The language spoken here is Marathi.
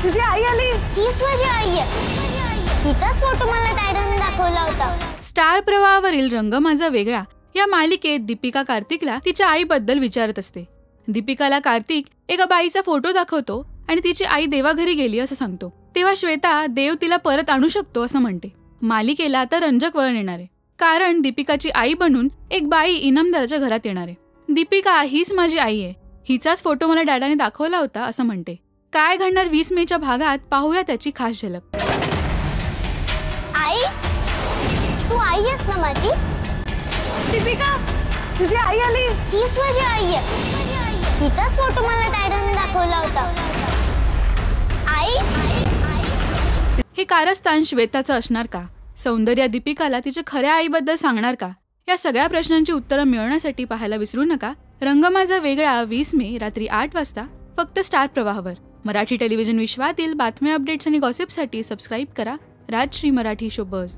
तुझी आई आली. हीच माझी आई आहे. हिचाच फोटो मला डॅडीने दाखवला होता. स्टार प्रवाहावरील रंग माझा वेगळा या मालिकेत दीपिका कार्तिकला तिच्या आईबद्दल विचारत असते. दीपिकाला कार्तिक एका बाईचा फोटो दाखवतो आणि तिची आई देवाघरी गेली असं सांगतो. तेव्हा श्वेता देव तिला परत आणू शकतो असं म्हणते. मालिकेला आता रंजक वळण येणार आहे, कारण दीपिकाची आई बनून एक बाई इनामदाराच्या घरात येणार आहे. दीपिका हीच माझी आई आहे, हिचाच फोटो मला डॅडाने दाखवला होता असं म्हणते. काय घडणार 20 मेच्या भागात पाहूया त्याची खास झलक. आई, तू आई आहेस ना माझी? दीपिका, तुझी आई आली. हीच माझी आई आहे. हिचाच फोटो मला डॅडीने दाखवला होता. आई, हे कारस्थान श्वेताचं असणार का? सौंदर्या दीपिकाला तिच्या खऱ्या आईबद्दल सांगणार का? या सगळ्या प्रश्नांची उत्तरं मिळवण्यासाठी पाहायला विसरू नका रंग माझा वेगळा 20 मे रात्री 8 वाजता फक्त स्टार प्रवाहावर. मराठी टेलिव्हिजन विश्वातील बातम्या, अपडेट्स आणि गॉसिपसाठी सबस्क्राईब करा राजश्री मराठी शो बझ.